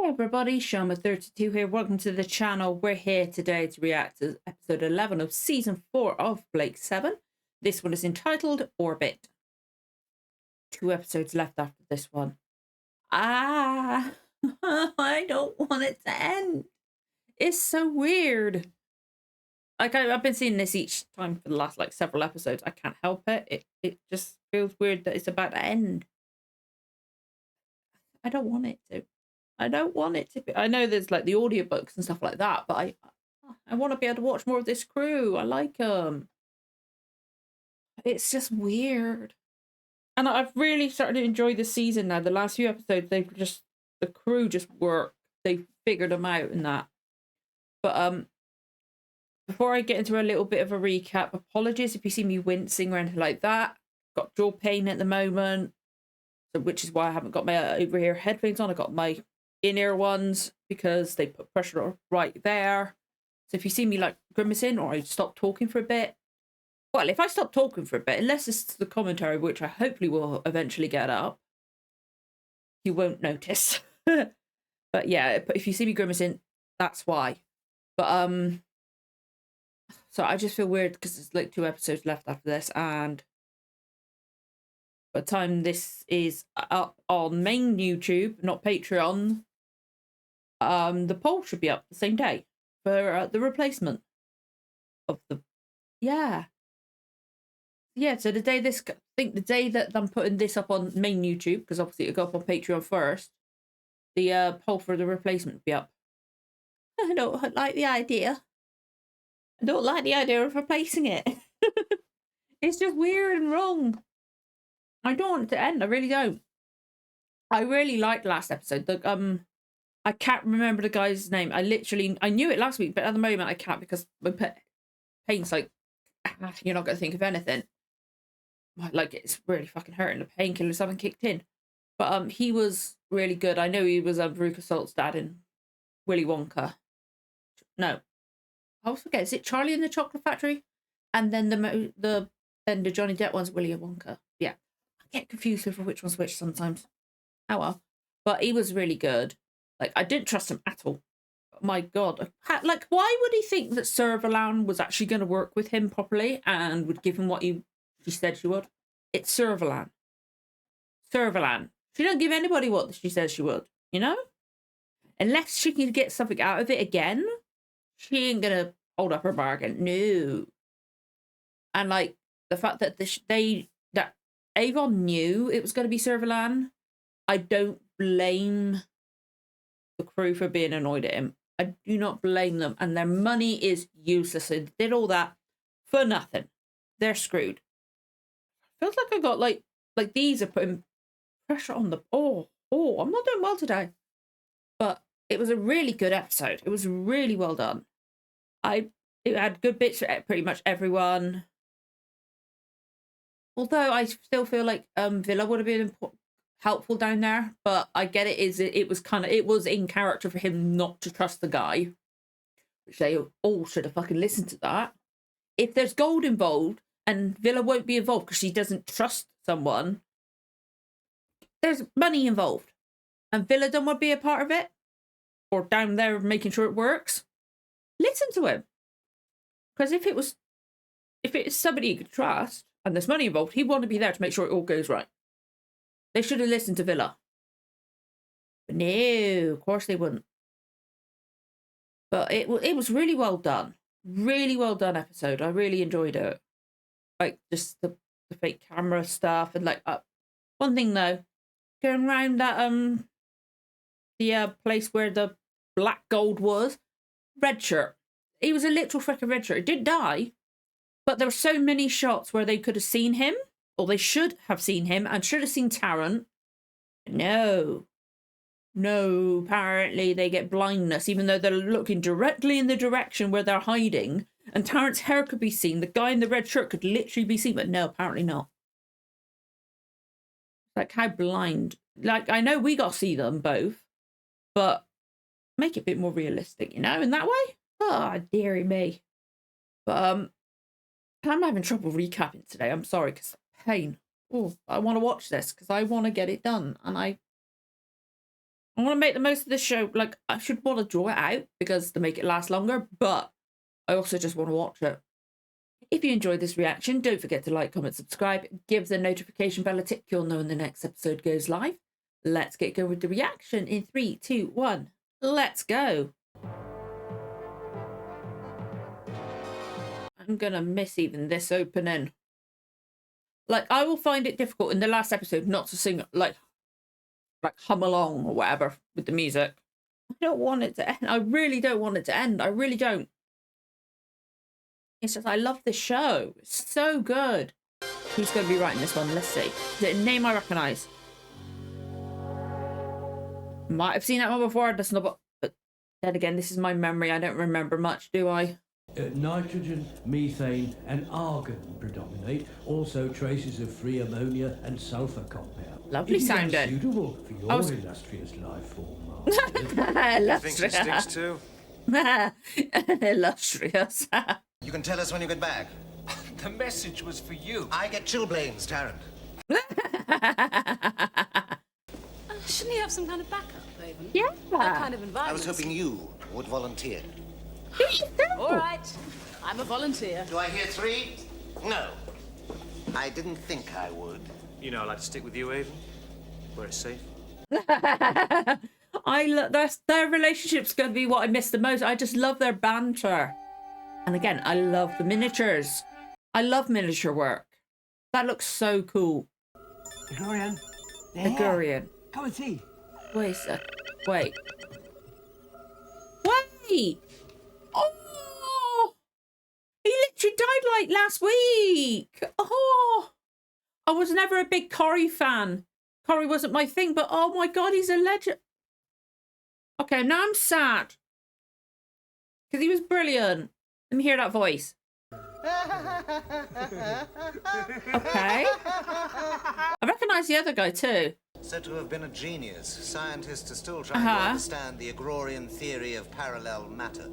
Everybody, Shama32 here. Welcome to the channel. We're here today to react to episode 11 of season 4 of Blake 7. This one is entitled Orbit. 2 episodes left after this one. I don't want it to end. It's so weird. Like I've been seeing this each time for the last several episodes. I can't help it. It just feels weird that it's about to end. I don't want it to. I don't want it to be. I know there's the audiobooks and stuff like that, but I want to be able to watch more of this crew. I like them. It's just weird. And I've really started to enjoy this season now. The last few episodes, the crew just work. They figured them out and that. But before I get into a little bit of a recap, apologies if you see me wincing or anything like that. Got jaw pain at the moment, so which is why I haven't got my over-ear headphones on. I got my in-ear ones because they put pressure right there. So if you see me grimacing or I stop talking for a bit, well, if I stop talking for a bit, unless it's the commentary, which I hopefully will eventually get up, you won't notice. But yeah, if you see me grimacing, that's why. But so I just feel weird because there's 2 episodes left after this, and by the time this is up on main YouTube, not Patreon, the poll should be up the same day for the replacement of the so the day this, I think the day that I'm putting this up on main YouTube, because obviously it'll go up on Patreon first, the poll for the replacement will be up. I don't like the idea. I don't like the idea of replacing it. It's just weird and wrong. I don't want it to end. I really don't. I really liked last episode. I can't remember the guy's name. I knew it last week, but at the moment I can't because my pain's you're not going to think of anything. It's really fucking hurting. The painkillers haven't kicked in. But he was really good. I know he was Veruca Salt's dad in Willy Wonka. No, I always forget. Is it Charlie in the Chocolate Factory? And then the Johnny Depp one's Willy Wonka. Yeah, I get confused over which one's which sometimes. Oh well. But he was really good. I didn't trust him at all. My God. Why would he think that Servalan was actually going to work with him properly and would give him what she said she would? It's Servalan. Servalan. She don't give anybody what she says she would, you know? Unless she can get something out of it again, she ain't going to hold up her bargain. No. And, the fact that that Avon knew it was going to be Servalan, I don't blame the crew for being annoyed at him. I do not blame them, and their money is useless. They did all that for nothing. They're screwed. Feels like I got these are putting pressure on the I'm not doing well today. But it was a really good episode. It was really well done. It had good bits for pretty much everyone. Although I still feel like Villa would have been helpful down there, but I get it. It was in character for him not to trust the guy, which they all should have fucking listened to that. If there's gold involved and Villa won't be involved because she doesn't trust someone, there's money involved, and Villa don't want to be a part of it or down there making sure it works. Listen to him, because if it's somebody you could trust and there's money involved, he'd want to be there to make sure it all goes right. They should have listened to Villa. But no, of course they wouldn't. But it was really well done. Really well done episode. I really enjoyed it. Just the fake camera stuff. And one thing though, going around that the place where the black gold was, red shirt. He was a literal freaking red shirt. He didn't die. But there were so many shots where they could have seen him. Or they should have seen him and should have seen Tarrant. No, apparently they get blindness, even though they're looking directly in the direction where they're hiding. And Tarrant's hair could be seen. The guy in the red shirt could literally be seen, but no, apparently not. How blind. I know we got to see them both, but make it a bit more realistic, in that way? Oh, dearie me. But, I'm having trouble recapping today. I'm sorry, because pain. Oh, I want to watch this because I want to get it done, and I want to make the most of this show. Like, I should want to draw it out because to make it last longer, but I also just want to watch it. If you enjoyed this reaction, don't forget to like, comment, subscribe, give the notification bell a tick. You'll know when the next episode goes live. Let's get going with the reaction in 3, 2, 1. Let's go. I'm going to miss even this opening. Like, I will find it difficult in the last episode not to sing, like hum along or whatever with the music. I don't want it to end. I really don't want it to end. I really don't. It's just, I love this show. It's so good. Who's going to be writing this one? Let's see. Is it a name I recognise? Might have seen that one before. That's not, but then again, this is my memory. I don't remember much, do I? Nitrogen, methane and argon predominate. Also traces of free ammonia and sulfur compound. Lovely sounding. Suitable for your illustrious life form. Thinks it stinks too. Illustrious. You can tell us when you get back. The message was for you. I get chilblains, Tarrant. Shouldn't he have some kind of backup, Avon? Yeah. That kind of I environment. was hoping you would volunteer. All right. I'm a volunteer. Do I hear 3? No. I didn't think I would. You know I like to stick with you, Avon. Where it's safe. I love their relationship's going to be what I miss the most. I just love their banter. And again, I love the miniatures. I love miniature work. That looks so cool. Gregorian. Gregorian. Come and see. Wait a sec. Wait. Wait! Oh! He literally died like last week. Oh! I was never a big Corey fan. Corey wasn't my thing, but oh my god, he's a legend. Okay, now I'm sad. Because he was brilliant. Let me hear that voice. Okay. I recognise the other guy too. Said to have been a genius. Scientists are still trying to understand the Agrorian theory of parallel matter.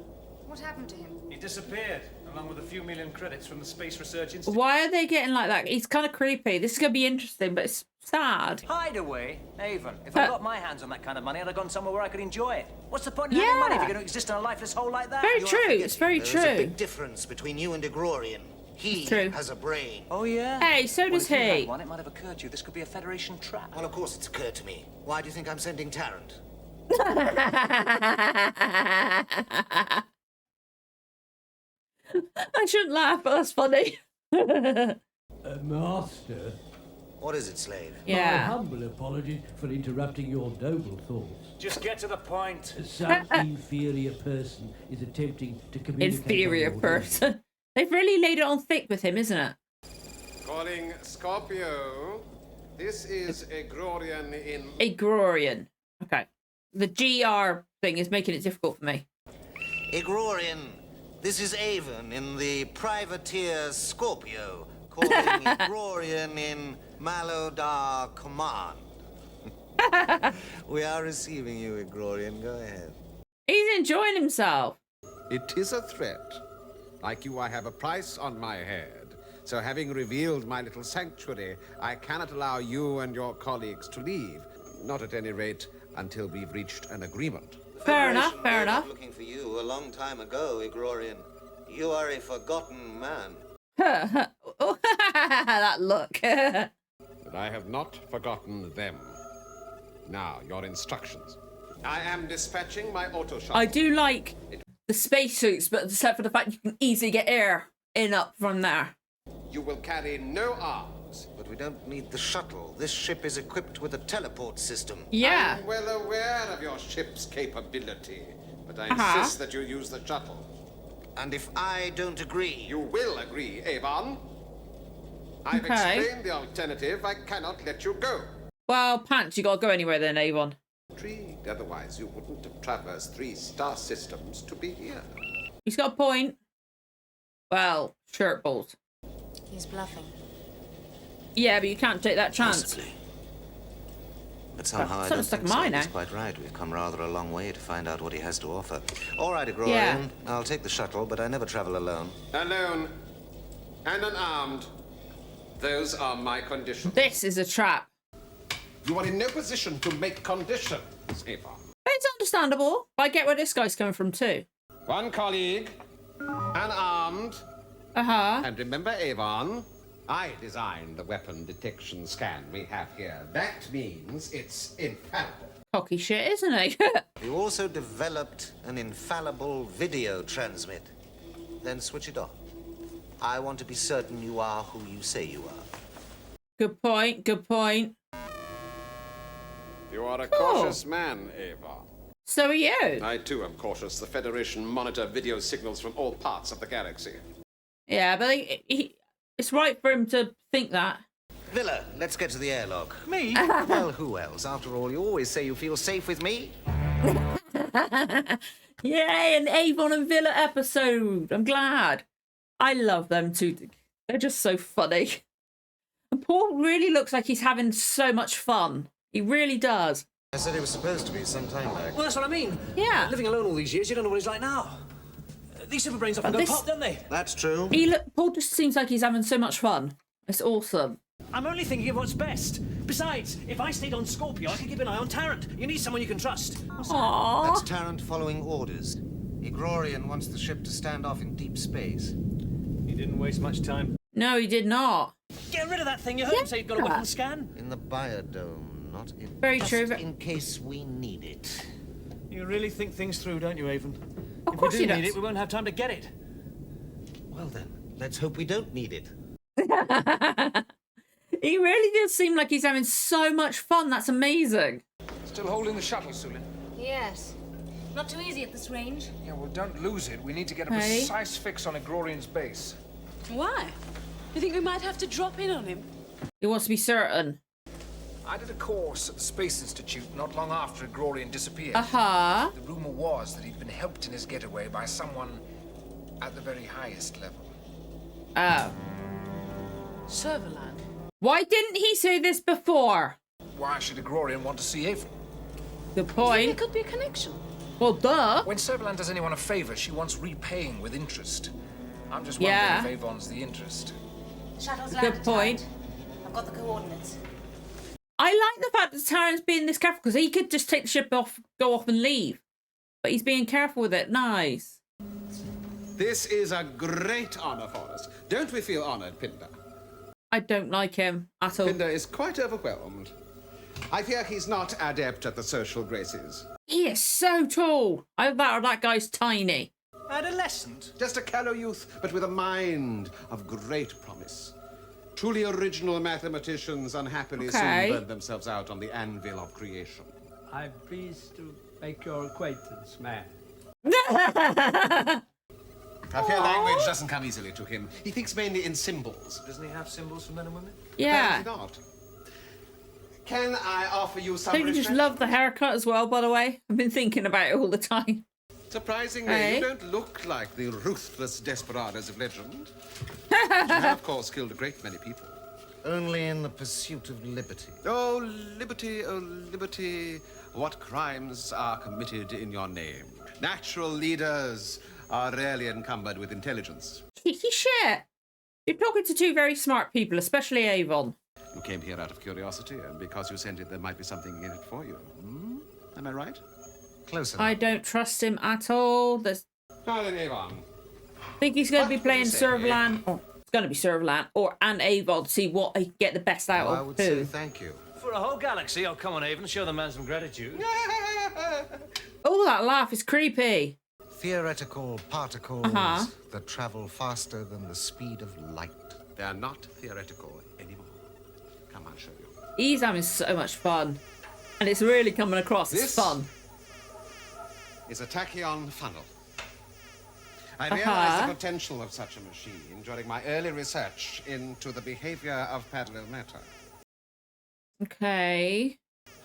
What happened to him? He disappeared, along with a few million credits from the Space Research Institute. Why are they getting like that? He's kind of creepy. This is going to be interesting, but it's sad. Hideaway, Avon. If I got my hands on that kind of money, I'd have gone somewhere where I could enjoy it. What's the point in having money if you're going to exist in a lifeless hole like that? Very true. It's very There's true. a big difference between you and Agrorian. He True. has a brain. Oh, yeah? Hey, so Well, does if you had he. one, it might have occurred to you this could be a Federation trap. Well, of course it's occurred to me. Why do you think I'm sending Tarrant? I shouldn't laugh, but that's funny. Master. What is it, slave? My Yeah. humble apologies for interrupting your noble thoughts. Just get to the point. Some inferior person is attempting to communicate. Inferior on your person. They've really laid it on thick with him, isn't it? Calling Scorpio. This is Agrorian in... Agrorian. Okay. The GR thing is making it difficult for me. Agrorian. This is Avon in the privateer Scorpio, calling Agrorian in Malodar Command. We are receiving you, Agrorian. Go ahead. He's enjoying himself. It is a threat. Like you, I have a price on my head. So having revealed my little sanctuary, I cannot allow you and your colleagues to leave. Not at any rate until we've reached an agreement. Fair enough, Federation fair gave up enough. Looking for you a long time ago, Agrorian. You are a forgotten man. That look. But I have not forgotten them. Now, your instructions. I am dispatching my auto shuttle. I do like the spacesuits, but except for the fact you can easily get air in up from there. You will carry no arms. But we don't need the shuttle. This ship is equipped with a teleport system. Yeah. I'm well aware of your ship's capability, but I Uh-huh. insist that you use the shuttle. And if I don't agree, You will agree, Avon. I've Okay. explained the alternative. I cannot let you go. Well, Pants, you gotta go anywhere then, Avon. Intrigued, otherwise you wouldn't have traversed 3 star systems to be here. He's got a point. Well, shirt balls. He's bluffing. Yeah, but you can't take that chance. possibly. But somehow I Something don't stuck think in mine, Slavy's eh? quite right. We've come rather a long way to find out what he has to offer. All right, Agrorian. Yeah. I'll take the shuttle, but I never travel alone. Alone and unarmed. Those are my conditions. This is a trap. You are in no position to make conditions, Avon. understandable. But I get where this guy's coming from too. One colleague, unarmed. And remember, Avon, I designed the weapon detection scan we have here. That means it's infallible. Cocky shit, isn't he? You also developed an infallible video transmit. Then switch it off. I want to be certain you are who you say you are. Good point, good point. You are a cautious man, Avon. So are you. I too am cautious. The Federation monitor video signals from all parts of the galaxy. Yeah, but it's right for him to think that. Villa, let's get to the airlock. Me? Well, who else? After all, you always say you feel safe with me. Yay, an Avon and Villa episode. I'm glad. I love them too. They're just so funny. And Paul really looks like he's having so much fun. He really does. I said it was supposed to be some time back. Well, that's what I mean. Yeah. Living alone all these years, you don't know what he's like now. These super brains often go pop, don't they? That's true. Paul just seems like he's having so much fun. It's awesome. I'm only thinking of what's best. Besides, if I stayed on Scorpio, I could keep an eye on Tarrant. You need someone you can trust. Aww. That's Tarrant following orders. Igrorian wants the ship to stand off in deep space. He didn't waste much time. No, he did not. Get rid of that thing. You heard him say you've got a weapon scan. In the biodome, not in... Very just true. in case we need it. You really think things through, don't you, Avon? Of If we course do he need does. it, we won't have time to get it. Well then, let's hope we don't need it. He really does seem like he's having so much fun. That's amazing. Still holding the shuttle, Sulin? Yes. Not too easy at this range. Yeah, well, don't lose it. We need to get a Okay. precise fix on Igrorian's base. Why? You think we might have to drop in on him? He wants to be certain. I did a course at the Space Institute not long after Igrorian disappeared. Uh-huh. The rumor was that he'd been helped in his getaway by someone at the very highest level. Oh. Serverland. Why didn't he say this before? Why should Igrorian want to see Avon? Good There point. could be a connection. Well, duh. When Serverland does anyone a favor, she wants repaying with interest. I'm just Yeah. wondering if Avon's the interest. Shuttle's Good landed point. tight. I've got the coordinates. I like the fact that Tarrant's being this careful because he could just take the ship off, go off and leave. But he's being careful with it. Nice. This is a great honor for us. Don't we feel honored, Pinder? I don't like him at all. Pinder is quite overwhelmed. I fear he's not adept at the social graces. He is so tall. Either that or that guy's tiny. Adolescent. Just a callow youth, but with a mind of great promise. Truly original mathematicians unhappily Okay. soon burn themselves out on the anvil of creation. I'm pleased to make your acquaintance, man. I fear language doesn't come easily to him. He thinks mainly in symbols. Doesn't he have symbols for men and women? Yeah. Apparently not. Can I offer you some Don't you just refreshment? love the haircut as well, by the way? I've been thinking about it all the time. Surprisingly, Hey. you don't look like the ruthless desperados of legend. But you have, of course, killed a great many people. Only in the pursuit of liberty. Oh, liberty, what crimes are committed in your name? Natural leaders are rarely encumbered with intelligence. Cheeky shit. You're talking to two very smart people, especially Avon. You came here out of curiosity, and because you sent it, there might be something in it for you. Hmm? Am I right? Close enough. I don't trust him at all. There's... Now then, Avon. I think he's going to be What would you playing say? Serverland. Oh, it's going to be Serverland or and Avon to see what he can get the best out I of would say who. thank you. For a whole galaxy? Oh, come on, Avon. Show the man some gratitude. Oh, that laugh is creepy. Theoretical particles that travel faster than the speed of light. They are not theoretical anymore. Come, I'll show you. He's having so much fun. And it's really coming across. It's This- fun. It's a tachyon funnel. I realized the potential of such a machine during my early research into the behavior of parallel matter. Okay.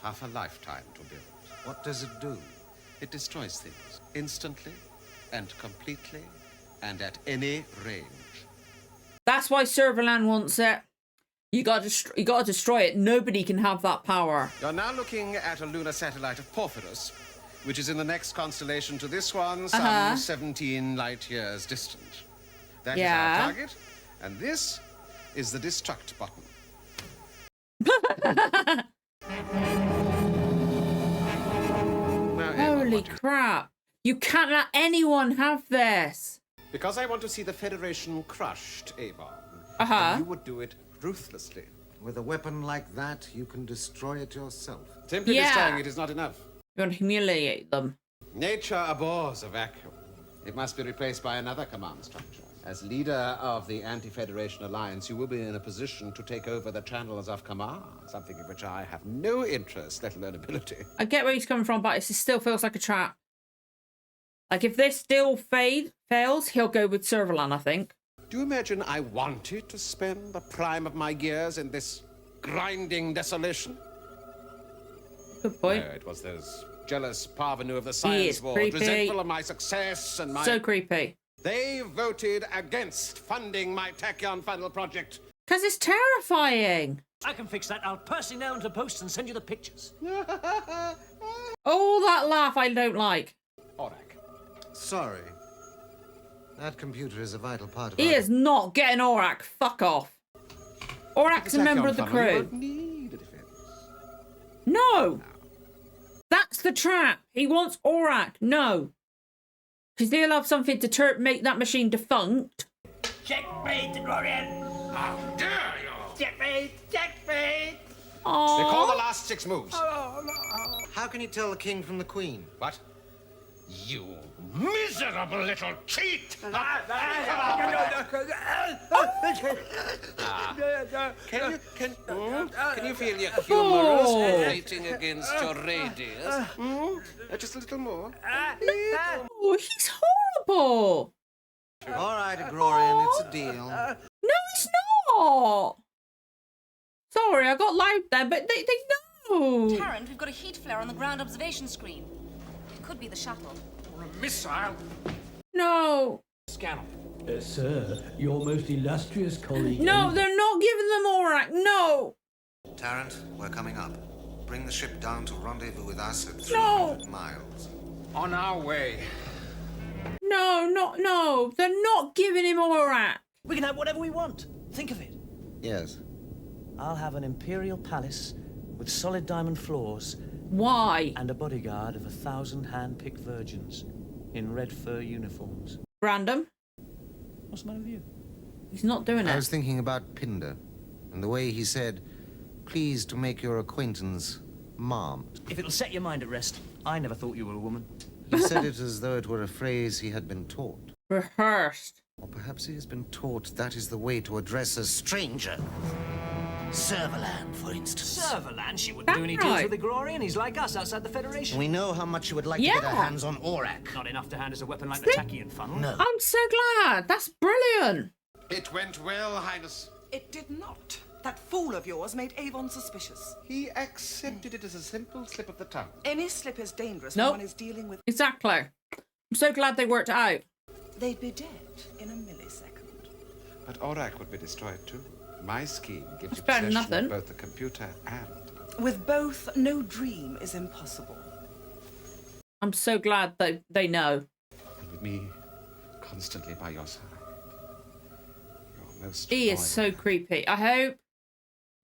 Half a lifetime to build. What does it do? It destroys things instantly and completely and at any range. That's why Serverland wants it. You got to destroy it. Nobody can have that power. You're now looking at a lunar satellite of Porphyros, which is in the next constellation to this one, some 17 light years distant. That is our target, and this is the destruct button. Now, Avon, Holy Holy crap. You can't let anyone have this. Because I want to see the Federation crushed, Avon. Uh-huh. And you would do it ruthlessly. With a weapon like that, you can destroy it yourself. Simply Yeah. destroying it is not enough. You want to humiliate them. Nature abhors a vacuum. It must be replaced by another command structure. As leader of the Anti-Federation Alliance, you will be in a position to take over the channels of command, something in which I have no interest, let alone ability. I get where he's coming from, but it still feels like a trap. Like, if this still fails, he'll go with Servalan, I think. Do you imagine I wanted to spend the prime of my years in this grinding desolation? Good point. No, it was those jealous parvenu of the He science is board, creepy. resentful of my success and my... So creepy. They voted against funding my Tachyon Funnel project. Because it's terrifying. I can fix that. I'll personally nail them to posts and send you the pictures. Oh, that laugh I don't like. Orac. Sorry. That computer is a vital part of He our... is not getting Orac. Fuck off. Orac's a member of the You crew. won't need a defense. No. That's the trap. He wants Orac. No. Because they'll have something to make that machine defunct. Checkmate, Rorian. How dare you! Checkmate, checkmate. They call the Oh. last 6 moves. How can you tell the king from the queen? What? You miserable little cheat! Can you feel your humerus grating against your radius? Just a little more. Oh, he's horrible. All right, Agrorian, it's a deal. No, it's not. Sorry, I got loud there, but they know. Tarrant, we've got a heat flare on the ground observation screen. It could be the shuttle. Or a missile. No. Scannel. Sir, your most illustrious colleague... No, they're not giving them Orac. No. Tarrant, we're coming up. Bring the ship down to rendezvous with us at No. 300 miles. On our way. No. They're not giving him Orac. We can have whatever we want. Think of it. Yes. I'll have an imperial palace with solid diamond floors Why? and a bodyguard of 1,000 hand-picked virgins in red fur uniforms. Random. What's the matter with you? He's not doing I it. was thinking about Pinder and the way he said, pleased to make your acquaintance, Mom. If it'll set your mind at rest, I never thought you were a woman. He said it as though it were a phrase he had been taught. Rehearsed. Or perhaps he has been taught that is the way to address a stranger. Servalan, for instance. Servalan, she wouldn't do any deals Right. with Agrorian. He's like us outside the Federation. We know how much you would like to get Yeah. our hands on Orac. Not enough to hand as a weapon like the Tachyon funnel. No. I'm so glad. That's brilliant. It went well, Highness. It did not. That fool of yours made Avon suspicious. He accepted it as a simple slip of the tongue. Any slip is dangerous Nope. when one is dealing with... Exactly. I'm so glad they worked it out. They'd be dead in a millisecond. But Orac would be destroyed too. My scheme gives you better than possession of nothing. both the computer and... With both, no dream is impossible. I'm so glad they know. And with me constantly by your side. You're most He is loyal. so creepy. I hope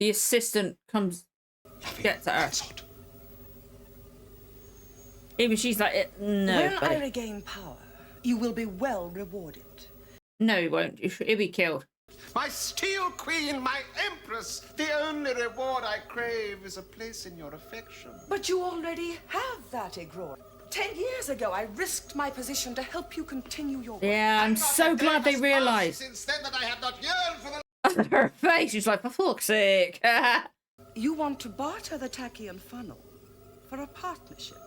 the assistant gets at her. Consort. Even she's like, no, when I buddy. regain power, you will be well rewarded. No, he won't. He'll be killed. My steel queen, my empress, the only reward I crave is a place in your affection. But you already have that, Igror. 10 years ago, I risked my position to help you continue your work. Yeah, I'm so glad they realised. Since then that I have not yearned for the... Her face, she's like, for fuck's sake. You want to barter the Tachyon funnel for a partnership.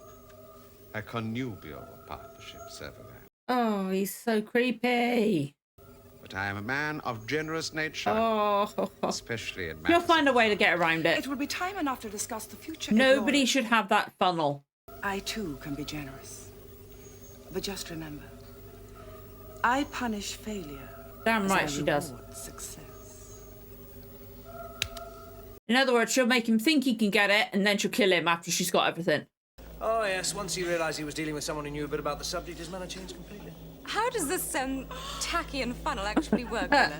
A connubial partnership, Servalan. Oh, he's so creepy. But I am a man of generous nature, Oh. especially in You'll matters find a of way to get around it. It will be time enough to discuss the future. Nobody Igror. should have that funnel. I too can be generous. But just remember, I punish failure. Damn as right I she does. reward success. In other words, she'll make him think he can get it, and then she'll kill him after she's got everything. Oh, yes. Once he realised he was dealing with someone who knew a bit about the subject, his manner changed completely. How does this Tachyon funnel actually work, Villa?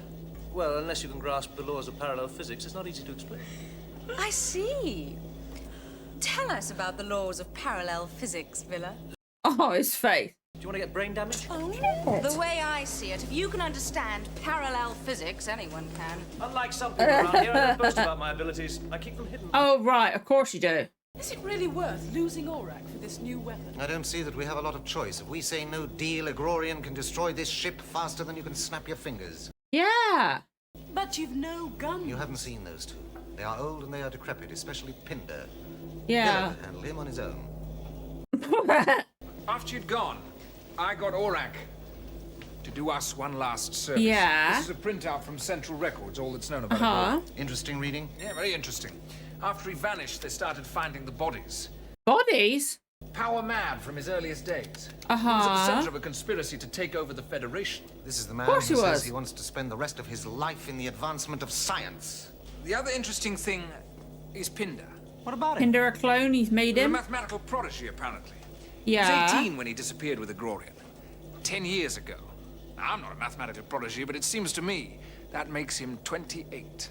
Well, unless you can grasp the laws of parallel physics, it's not easy to explain. I see. Tell us about the laws of parallel physics, Villa. Oh, his face. Do you want to get brain damage? The way I see it, if you can understand parallel physics, anyone can. Unlike some people around here, I don't boast about my abilities. I keep them hidden. Oh, right. Of course you do. Is it really worth losing Orac for this new weapon? I don't see that we have a lot of choice. If we say no deal, Agrorian can destroy this ship faster than you can snap your fingers. Yeah. But you've no gun. You haven't seen those two. They are old and they are decrepit, especially Pinder. Yeah. He'll handle him on his own. After you'd gone, I got Orac to do us one last service. Yeah. This is a printout from Central Records, all that's known about Agrorian. Interesting reading. Yeah, very interesting. After he vanished, they started finding the bodies. Bodies? Power mad from his earliest days. He was at the center of a conspiracy to take over the Federation. This is the man course who he says was. he wants to spend the rest of his life in the advancement of science. The other interesting thing is Pinder. What about him? Hinder a clone, he's made He's a him. mathematical prodigy, apparently. Yeah. He was 18 when he disappeared with Agrorian. 10 years ago. Now, I'm not a mathematical prodigy, but it seems to me that makes him 28.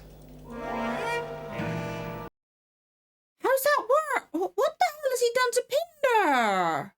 How's that work? What the hell has he done to Pinder?